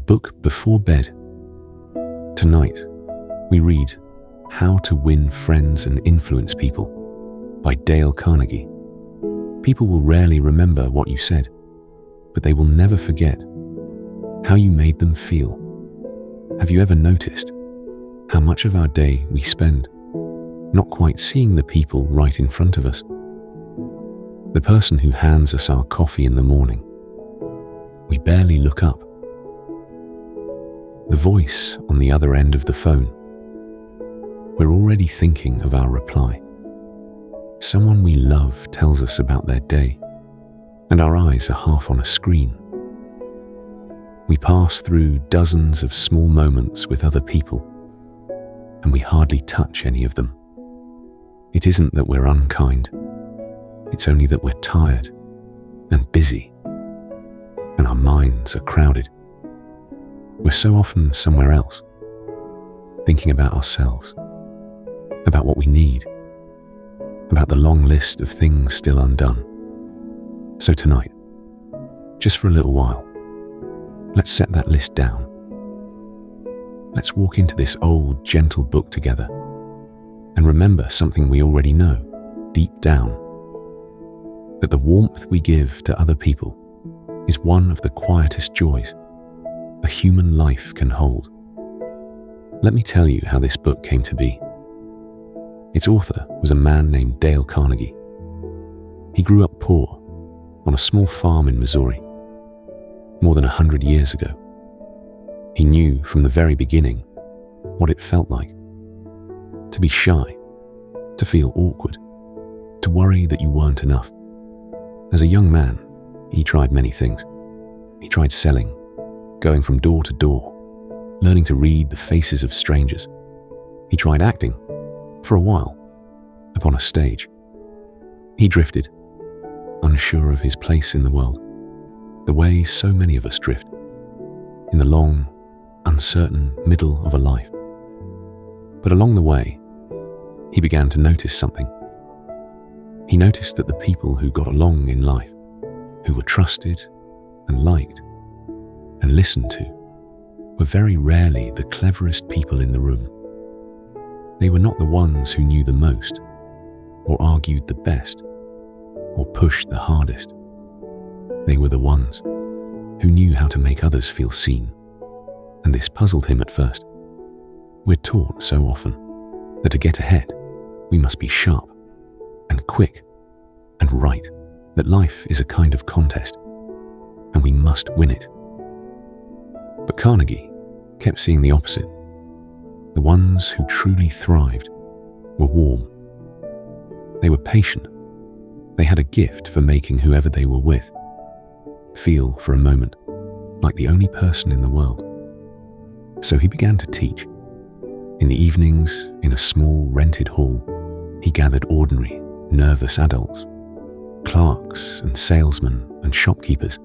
book before bed. Tonight, we read How to Win Friends and Influence People by Dale Carnegie. People will rarely remember what you said, but they will never forget how you made them feel. Have you ever noticed how much of our day we spend not quite seeing the people right in front of us? The person who hands us our coffee in the morning. We barely look up. The voice on the other end of the phone. We're already thinking of our reply. Someone we love tells us about their day, and our eyes are half on a screen. We pass through dozens of small moments with other people, and we hardly touch any of them. It isn't that we're unkind, it's only that we're tired and busy, and our minds are crowded. We're so often somewhere else, thinking about ourselves, about what we need, about the long list of things still undone. So tonight, just for a little while, let's set that list down. Let's walk into this old, gentle book together and remember something we already know, deep down, that the warmth we give to other people is one of the quietest joys a human life can hold. Let me tell you how this book came to be. Its author was a man named Dale Carnegie. He grew up poor on a small farm in Missouri more than 100 years ago. He knew from the very beginning what it felt like to be shy, to feel awkward, to worry that you weren't enough. As a young man, he tried many things. He tried selling, going from door to door, learning to read the faces of strangers. He tried acting, for a while, upon a stage. He drifted, unsure of his place in the world, the way so many of us drift, in the long, uncertain middle of a life. But along the way, he began to notice something. He noticed that the people who got along in life, who were trusted and liked and listened to, were very rarely the cleverest people in the room. They were not the ones who knew the most, or argued the best, or pushed the hardest. They were the ones who knew how to make others feel seen, and this puzzled him at first. We're taught so often that to get ahead, we must be sharp and quick and right, that life is a kind of contest, and we must win it. But Carnegie kept seeing the opposite. The ones who truly thrived were warm. They were patient. They had a gift for making whoever they were with feel for a moment like the only person in the world. So he began to teach. In the evenings, in a small rented hall, he gathered ordinary, nervous adults, clerks and salesmen and shopkeepers,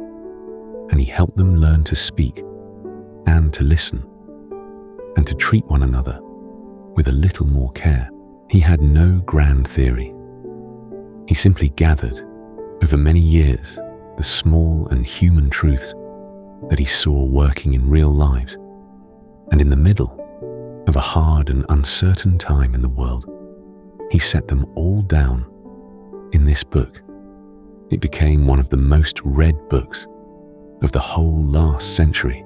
and he helped them learn to speak and to listen and to treat one another with a little more care. He had no grand theory. He simply gathered, over many years, the small and human truths that he saw working in real lives. And in the middle of a hard and uncertain time in the world, he set them all down in this book. It became one of the most read books of the whole last century.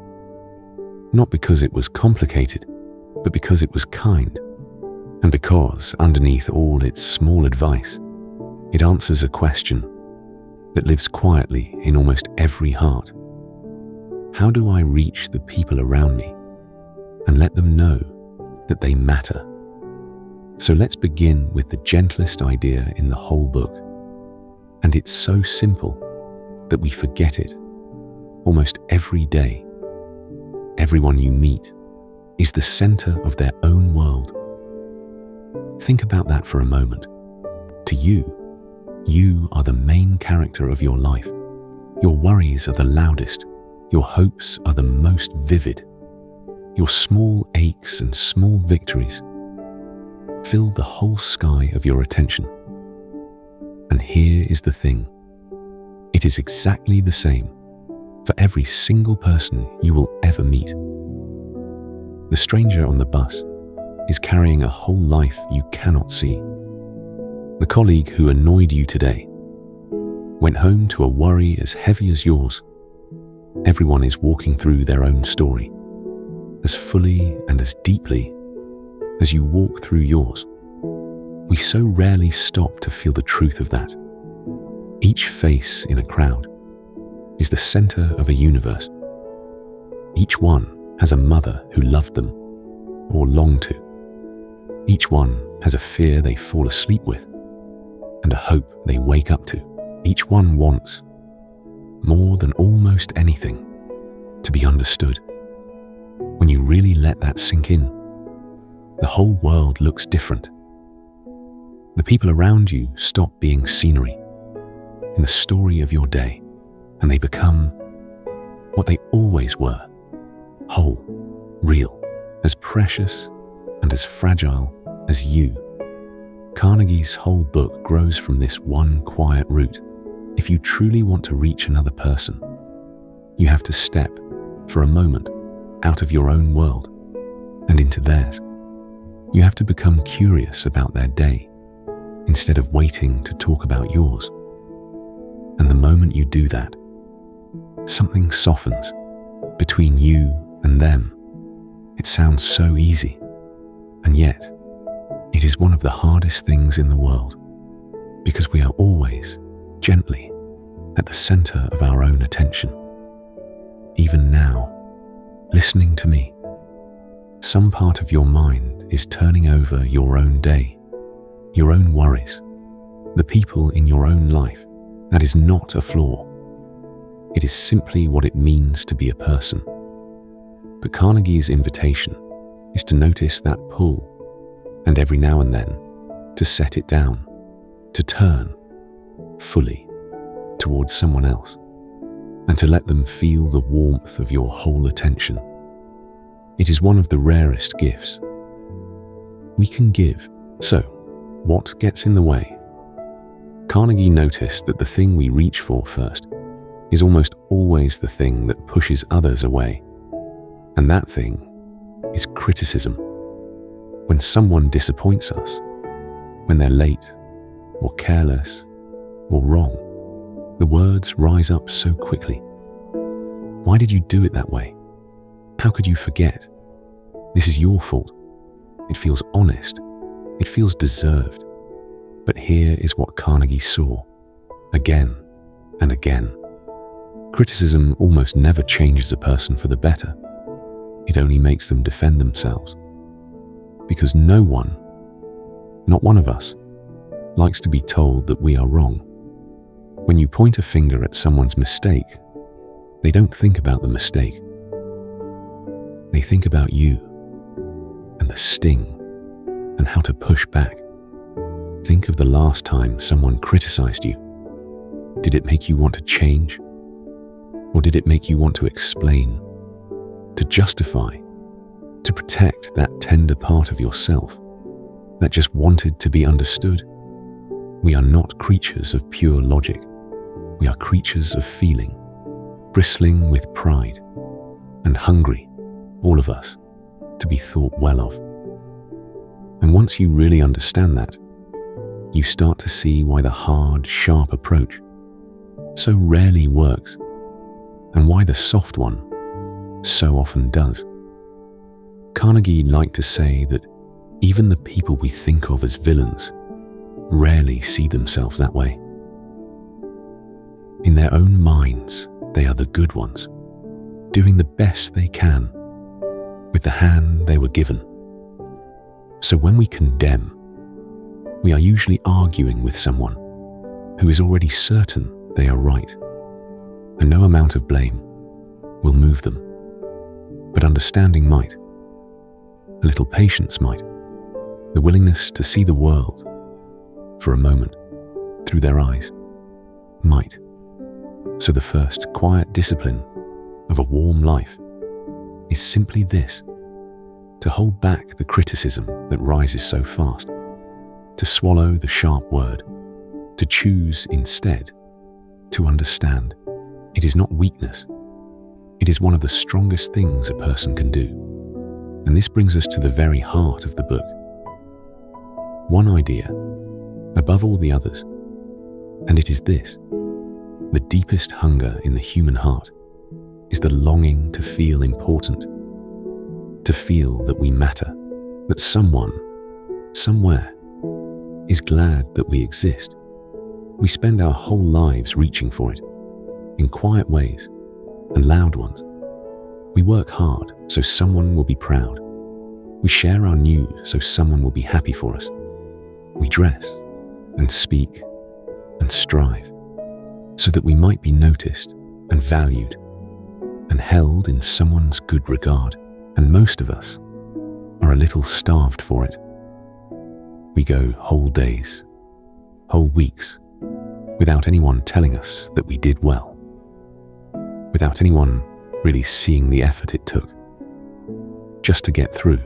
Not because it was complicated, but because it was kind, and because underneath all its small advice, it answers a question that lives quietly in almost every heart. How do I reach the people around me and let them know that they matter? So let's begin with the gentlest idea in the whole book. And it's so simple that we forget it almost every day. Everyone you meet is the center of their own world. Think about that for a moment. To you, you are the main character of your life. Your worries are the loudest. Your hopes are the most vivid. Your small aches and small victories fill the whole sky of your attention. And here is the thing. It is exactly the same for every single person you will ever meet. The stranger on the bus is carrying a whole life you cannot see. The colleague who annoyed you today went home to a worry as heavy as yours. Everyone is walking through their own story, as fully and as deeply as you walk through yours. We so rarely stop to feel the truth of that. Each face in a crowd is the center of a universe. Each one has a mother who loved them or longed to. Each one has a fear they fall asleep with and a hope they wake up to. Each one wants, more than almost anything, to be understood. When you really let that sink in, the whole world looks different. The people around you stop being scenery in the story of your day, and they become what they always were: whole, real, as precious and as fragile as you. Carnegie's whole book grows from this one quiet root. If you truly want to reach another person, you have to step, for a moment, out of your own world and into theirs. You have to become curious about their day instead of waiting to talk about yours. And the moment you do that, something softens between you and them. It sounds so easy, and yet it is one of the hardest things in the world, because we are always gently at the center of our own attention. Even now, listening to me, some part of your mind is turning over your own day, your own worries, the people in your own life. That is not a flaw. It is simply what it means to be a person. But Carnegie's invitation is to notice that pull, and every now and then to set it down, to turn fully towards someone else, and to let them feel the warmth of your whole attention. It is one of the rarest gifts we can give. So, what gets in the way? Carnegie noticed that the thing we reach for first is almost always the thing that pushes others away, and that thing is criticism. When someone disappoints us, when they're late or careless or wrong, the words rise up so quickly. Why did you do it that way? How could you forget? This is your fault. It feels honest. It feels deserved. But here is what Carnegie saw, again and again. Criticism almost never changes a person for the better. It only makes them defend themselves. Because no one, not one of us, likes to be told that we are wrong. When you point a finger at someone's mistake, they don't think about the mistake. They think about you and the sting and how to push back. Think of the last time someone criticized you. Did it make you want to change? Or did it make you want to explain, to justify, to protect that tender part of yourself that just wanted to be understood? We are not creatures of pure logic. We are creatures of feeling, bristling with pride and hungry, all of us, to be thought well of. And once you really understand that, you start to see why the hard, sharp approach so rarely works, and why the soft one so often does. Carnegie liked to say that even the people we think of as villains rarely see themselves that way. In their own minds, they are the good ones, doing the best they can with the hand they were given. So when we condemn, we are usually arguing with someone who is already certain they are right, and no amount of blame will move them. But understanding might, a little patience might, the willingness to see the world for a moment through their eyes might. So the first quiet discipline of a warm life is simply this: to hold back the criticism that rises so fast, to swallow the sharp word, to choose instead to understand. It is not weakness, It is one of the strongest things a person can do. And this brings us to the very heart of the book. One idea, above all the others, and it is this: the deepest hunger in the human heart is the longing to feel important, to feel that we matter, that someone, somewhere, is glad that we exist. We spend our whole lives reaching for it, in quiet ways and loud ones. We work hard so someone will be proud. We share our news so someone will be happy for us. We dress and speak and strive so that we might be noticed and valued and held in someone's good regard. And most of us are a little starved for it. We go whole days, whole weeks, without anyone telling us that we did well, without anyone really seeing the effort it took just to get through.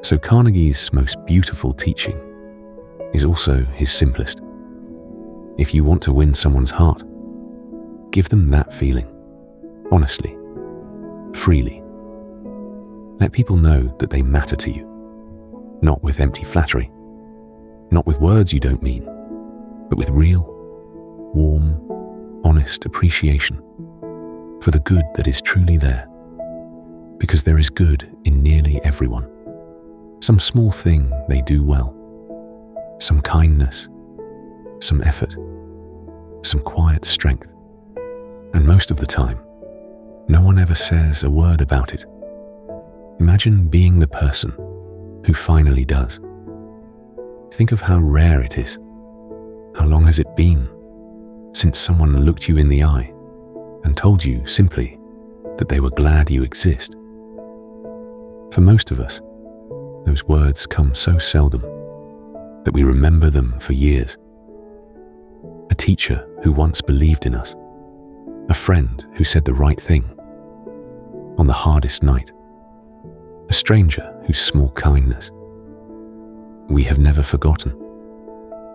So Carnegie's most beautiful teaching is also his simplest. If you want to win someone's heart, give them that feeling, honestly, freely. Let people know that they matter to you, not with empty flattery, not with words you don't mean, but with real, warm, honest appreciation for the good that is truly there. Because there is good in nearly everyone. Some small thing they do well, some kindness, some effort, some quiet strength. And most of the time, no one ever says a word about it. Imagine being the person who finally does. Think of how rare it is. How long has it been since someone looked you in the eye and told you simply that they were glad you exist? For most of us, those words come so seldom that we remember them for years. A teacher who once believed in us, a friend who said the right thing on the hardest night, a stranger whose small kindness. We have never forgotten.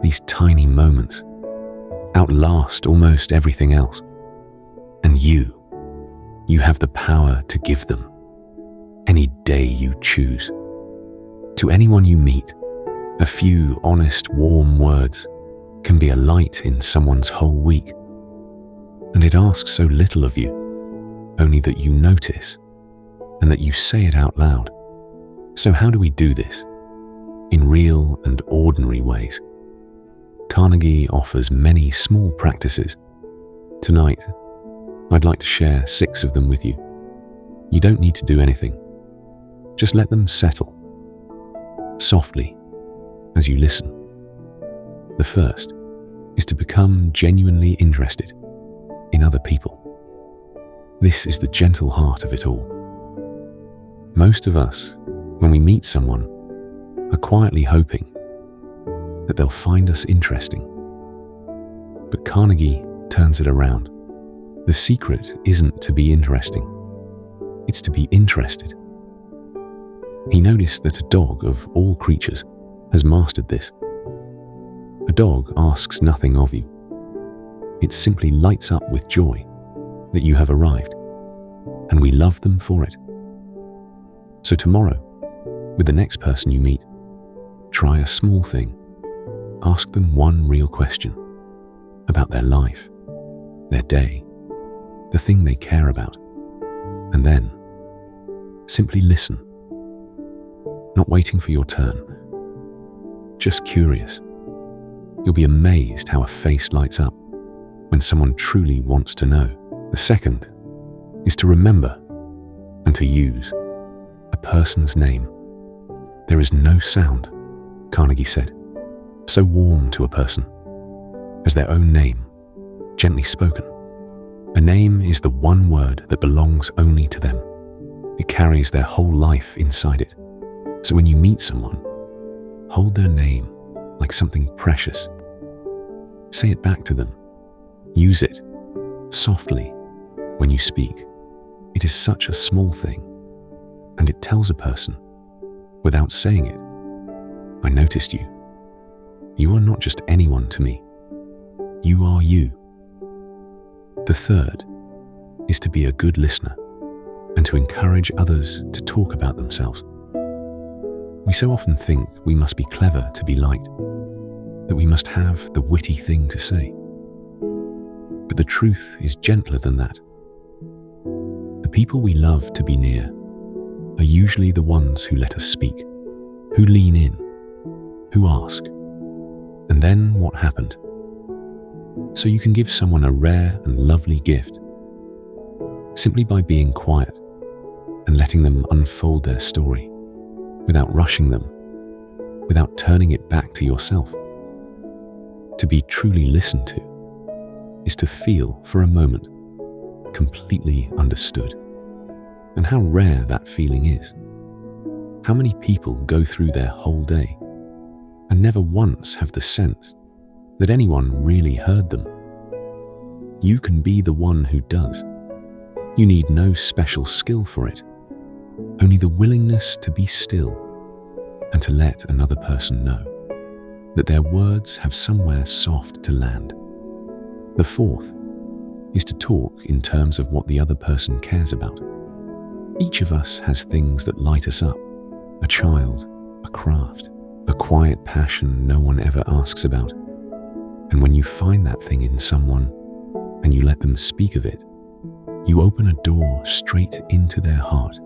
These tiny moments outlast almost everything else. And you have the power to give them any day you choose. To anyone you meet, a few honest, warm words can be a light in someone's whole week. And it asks so little of you, only that you notice and that you say it out loud. So how do we do this? In real and ordinary ways. Carnegie offers many small practices. Tonight, I'd like to share 6 of them with you. You don't need to do anything. Just let them settle, softly, as you listen. The first is to become genuinely interested in other people. This is the gentle heart of it all. Most of us, when we meet someone, are quietly hoping that they'll find us interesting. But Carnegie turns it around. The secret isn't to be interesting, it's to be interested. He noticed that a dog of all creatures has mastered this. A dog asks nothing of you. It simply lights up with joy that you have arrived, and we love them for it. So tomorrow, with the next person you meet, try a small thing. Ask them one real question about their life, their day, the thing they care about, and then simply listen. Not waiting for your turn, just curious. You'll be amazed how a face lights up when someone truly wants to know. The second is to remember and to use a person's name. There is no sound, Carnegie said, so warm to a person as their own name, gently spoken. A name is the one word that belongs only to them. It carries their whole life inside it. So when you meet someone, hold their name like something precious. Say it back to them. Use it softly when you speak. It is such a small thing, and it tells a person, without saying it, I noticed you. You are not just anyone to me. You are you. The third is to be a good listener and to encourage others to talk about themselves. We so often think we must be clever to be liked, that we must have the witty thing to say. But the truth is gentler than that. The people we love to be near are usually the ones who let us speak, who lean in, who ask. And then what happened? So you can give someone a rare and lovely gift simply by being quiet and letting them unfold their story without rushing them, without turning it back to yourself. To be truly listened to is to feel for a moment completely understood. And how rare that feeling is. How many people go through their whole day and never once have the sense that anyone really heard them? You can be the one who does. You need no special skill for it, only the willingness to be still and to let another person know that their words have somewhere soft to land. The fourth is to talk in terms of what the other person cares about. Each of us has things that light us up: a child, a craft, a quiet passion no one ever asks about. And when you find that thing in someone and you let them speak of it, you open a door straight into their heart.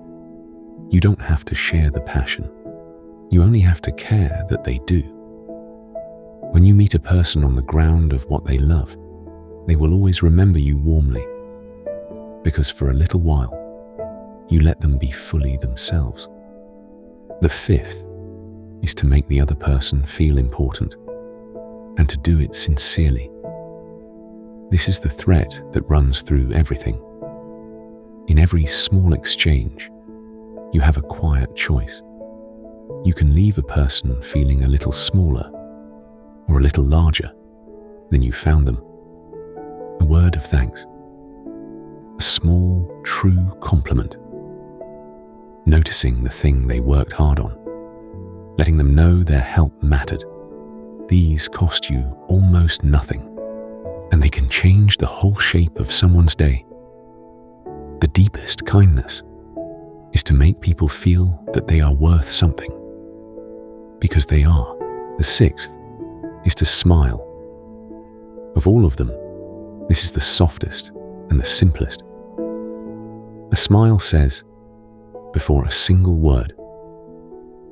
You don't have to share the passion. You only have to care that they do. When you meet a person on the ground of what they love, they will always remember you warmly, because for a little while, you let them be fully themselves. The fifth is to make the other person feel important, and to do it sincerely. This is the thread that runs through everything. In every small exchange, you have a quiet choice. You can leave a person feeling a little smaller or a little larger than you found them. A word of thanks, a small, true compliment, noticing the thing they worked hard on, letting them know their help mattered. These cost you almost nothing, and they can change the whole shape of someone's day. The deepest kindness is to make people feel that they are worth something, because they are. The sixth is to smile. Of all of them, this is the softest and the simplest. A smile says, before a single word,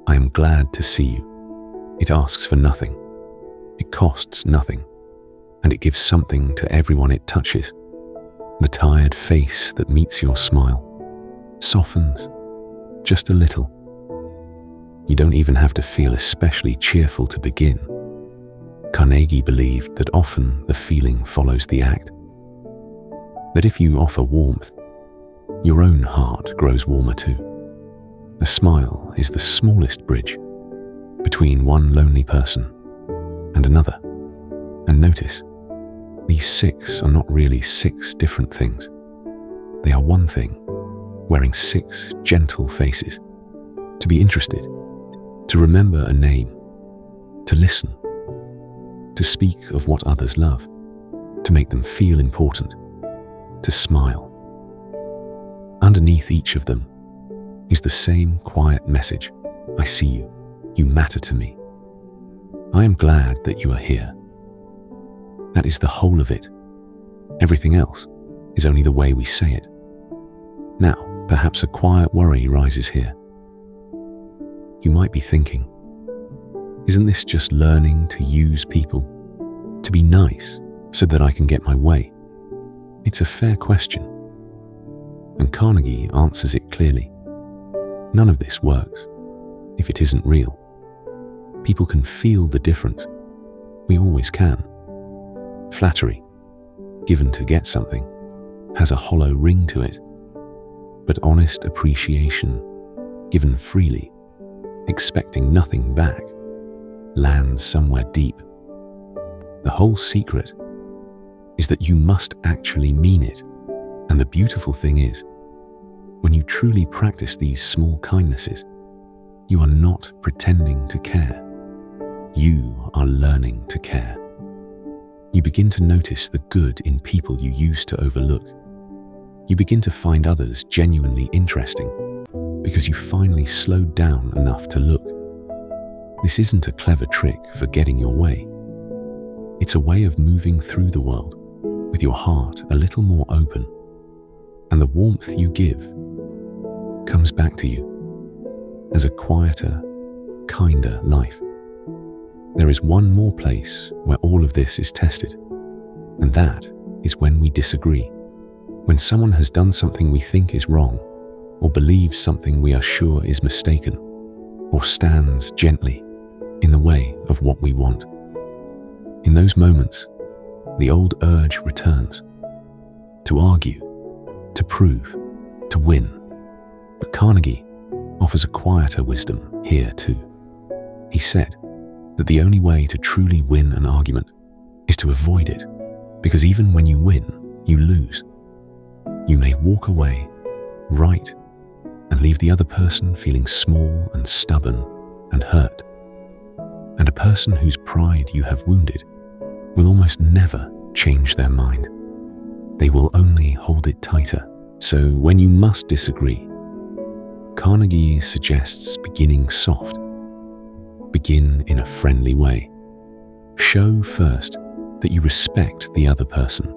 "I am glad to see you." It asks for nothing, it costs nothing, and it gives something to everyone it touches. The tired face that meets your smile softens just a little. You don't even have to feel especially cheerful to begin. Carnegie believed that often the feeling follows the act. That if you offer warmth, your own heart grows warmer too. A smile is the smallest bridge between one lonely person and another. And notice, these six are not really six different things. They are one thing, wearing six gentle faces. To be interested, to remember a name, to listen, to speak of what others love, to make them feel important, to smile. Underneath each of them is the same quiet message: I see you, you matter to me. I am glad that you are here. That is the whole of it. Everything else is only the way we say it. Now, perhaps a quiet worry rises here. You might be thinking, isn't this just learning to use people, to be nice so that I can get my way? It's a fair question, and Carnegie answers it clearly. None of this works if it isn't real. People can feel the difference. We always can. Flattery, given to get something, has a hollow ring to it, but honest appreciation, given freely, expecting nothing back, lands somewhere deep. The whole secret is that you must actually mean it, and the beautiful thing is, when you truly practice these small kindnesses, you are not pretending to care. You are learning to care. You begin to notice the good in people you used to overlook. You begin to find others genuinely interesting because you finally slowed down enough to look. This isn't a clever trick for getting your way. It's a way of moving through the world with your heart a little more open, and the warmth you give comes back to you as a quieter, kinder life. There is one more place where all of this is tested, and that is when we disagree. When someone has done something we think is wrong, or believes something we are sure is mistaken, or stands gently in the way of what we want. In those moments, the old urge returns to argue, to prove, to win. But Carnegie offers a quieter wisdom here too. He said that the only way to truly win an argument is to avoid it, because even when you win, you lose. You may walk away, right, and leave the other person feeling small and stubborn and hurt. And a person whose pride you have wounded will almost never change their mind. They will only hold it tighter. So when you must disagree, Carnegie suggests beginning soft. Begin in a friendly way. Show first that you respect the other person,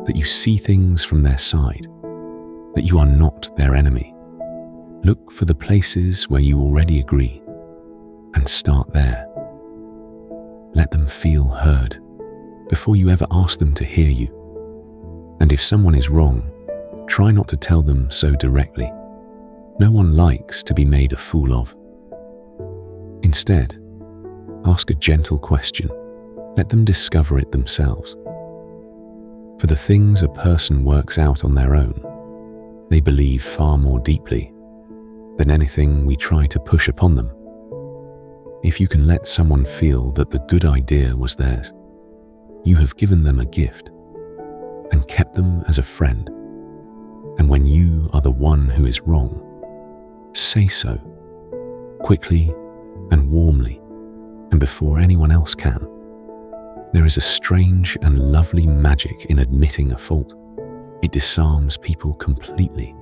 that you see things from their side, that you are not their enemy. Look for the places where you already agree and start there. Let them feel heard before you ever ask them to hear you. And if someone is wrong, try not to tell them so directly. No one likes to be made a fool of. Instead, ask a gentle question. Let them discover it themselves. For the things a person works out on their own, they believe far more deeply than anything we try to push upon them. If you can let someone feel that the good idea was theirs, you have given them a gift and kept them as a friend. And when you are the one who is wrong, say so, quickly and warmly, and before anyone else can. There is a strange and lovely magic in admitting a fault. It disarms people completely.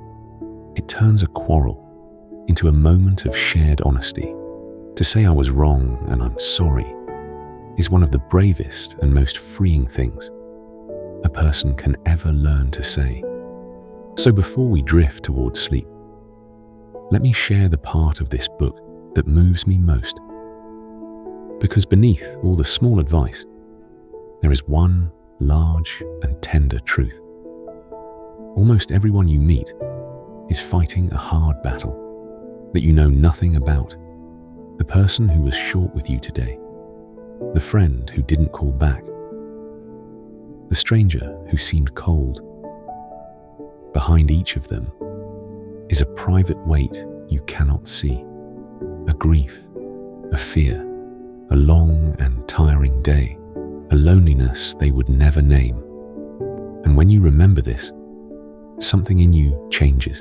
It turns a quarrel into a moment of shared honesty. To say I was wrong and I'm sorry is one of the bravest and most freeing things a person can ever learn to say. So before we drift towards sleep, let me share the part of this book that moves me most. Because beneath all the small advice, there is one large and tender truth. Almost everyone you meet is fighting a hard battle that you know nothing about. The person who was short with you today, the friend who didn't call back, the stranger who seemed cold. Behind each of them is a private weight you cannot see, a grief, a fear, a long and tiring day, a loneliness they would never name. And when you remember this, something in you changes.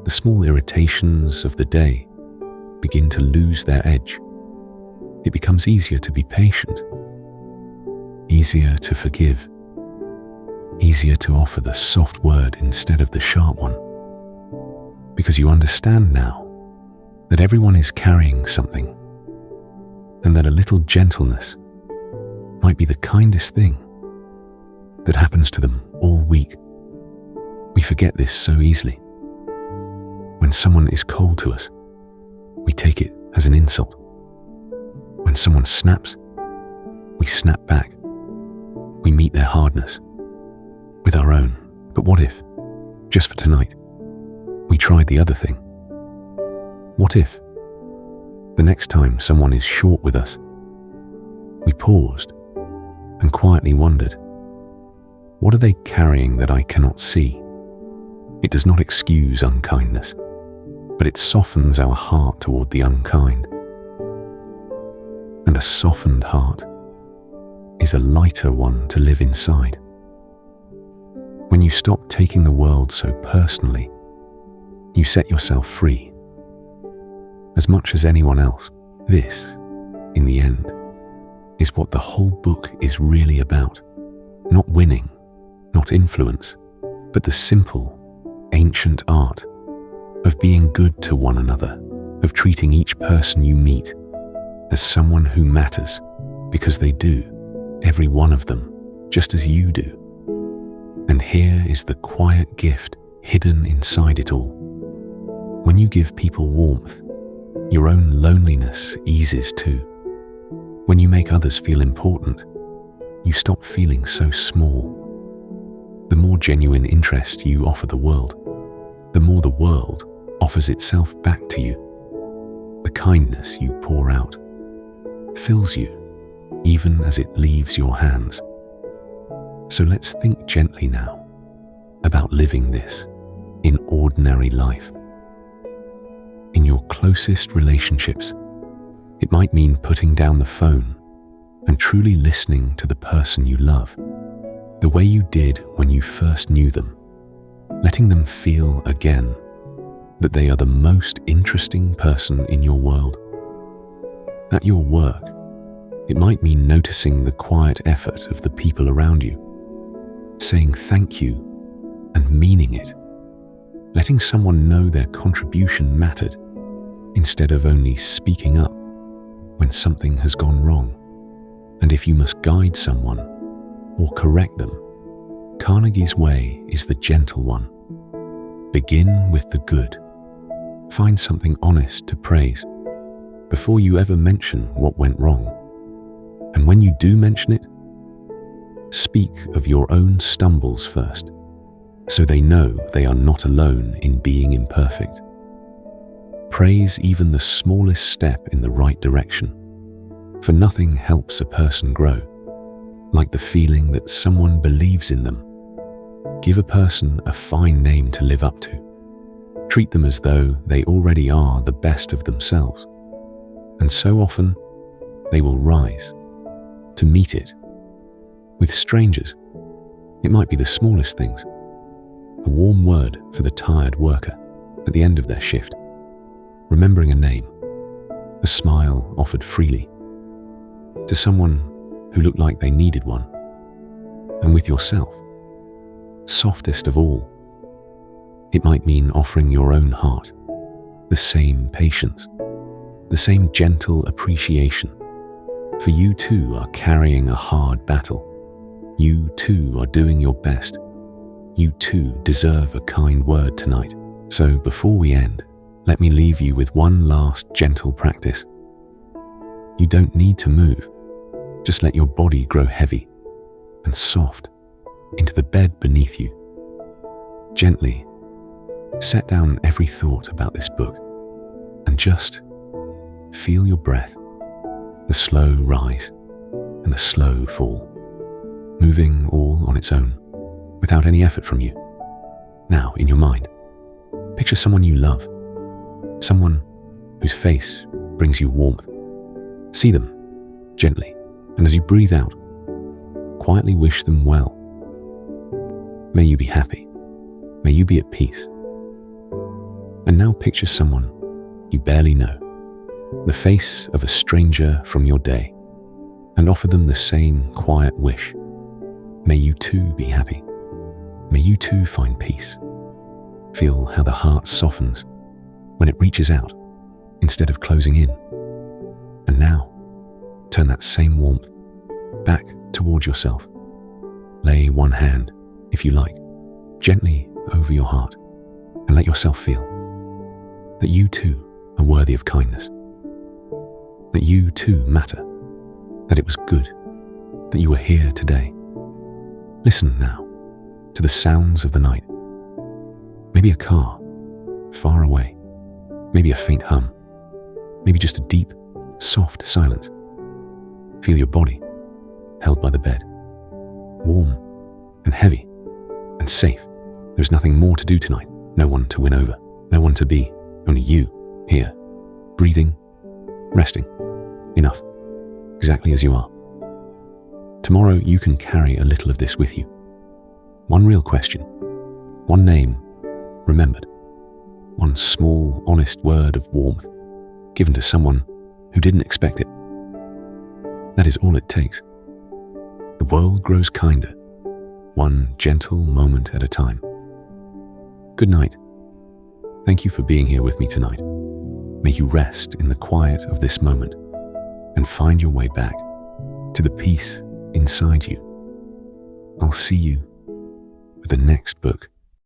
The small irritations of the day begin to lose their edge. It becomes easier to be patient, easier to forgive, easier to offer the soft word instead of the sharp one. Because you understand now that everyone is carrying something, and that a little gentleness might be the kindest thing that happens to them all week. We forget this so easily. When someone is cold to us, we take it as an insult. When someone snaps, we snap back. We meet their hardness with our own. But what if, just for tonight, we tried the other thing? What if, the next time someone is short with us, we paused and quietly wondered, what are they carrying that I cannot see? It does not excuse unkindness, but it softens our heart toward the unkind. And a softened heart is a lighter one to live inside. When you stop taking the world so personally, you set yourself free. As much as anyone else, this, in the end, is what the whole book is really about. Not winning, not influence, but the simple, ancient art of being good to one another, of treating each person you meet as someone who matters, because they do, every one of them, just as you do. And here is the quiet gift hidden inside it all. When you give people warmth, your own loneliness eases too. When you make others feel important, you stop feeling so small. The more genuine interest you offer the world, the more the world offers itself back to you. The kindness you pour out fills you, even as it leaves your hands. So let's think gently now about living this in ordinary life. In your closest relationships, it might mean putting down the phone and truly listening to the person you love, the way you did when you first knew them, letting them feel again that they are the most interesting person in your world. At your work, it might mean noticing the quiet effort of the people around you, saying thank you and meaning it, letting someone know their contribution mattered instead of only speaking up when something has gone wrong. And if you must guide someone or correct them, Carnegie's way is the gentle one. Begin with the good. Find something honest to praise before you ever mention what went wrong. And when you do mention it, speak of your own stumbles first, so they know they are not alone in being imperfect. Praise even the smallest step in the right direction, for nothing helps a person grow like the feeling that someone believes in them. Give a person a fine name to live up to. Treat them as though they already are the best of themselves. And so often, they will rise to meet it. With strangers, it might be the smallest things. A warm word for the tired worker at the end of their shift. Remembering a name. A smile offered freely. To someone who looked like they needed one. And with yourself, softest of all, it might mean offering your own heart the same patience, the same gentle appreciation. For you too are carrying a hard battle. You too are doing your best. You too deserve a kind word tonight. So before we end, let me leave you with one last gentle practice. You don't need to move. Just let your body grow heavy and soft into the bed beneath you. Gently set down every thought about this book and just feel your breath, the slow rise and the slow fall, moving all on its own without any effort from you. Now, in your mind, picture someone you love, someone whose face brings you warmth. See them gently, and as you breathe out, quietly wish them well. May you be happy. May you be at peace. And now picture someone you barely know, the face of a stranger from your day, and offer them the same quiet wish. May you too be happy. May you too find peace. Feel how the heart softens when it reaches out instead of closing in. And now, turn that same warmth back toward yourself. Lay one hand, if you like, gently over your heart and let yourself feel that you too are worthy of kindness, that you too matter, that it was good that you were here today. Listen now to the sounds of the night. Maybe a car far away, maybe a faint hum, maybe just a deep, soft silence. Feel your body held by the bed, warm and heavy and safe. There's nothing more to do tonight, no one to win over, no one to be, only you here, breathing, resting, enough, exactly as you are. Tomorrow you can carry a little of this with you. One real question, one name remembered, one small, honest word of warmth given to someone who didn't expect it. That is all it takes. The world grows kinder, one gentle moment at a time. Good night. Thank you for being here with me tonight. May you rest in the quiet of this moment and find your way back to the peace inside you. I'll see you with the next book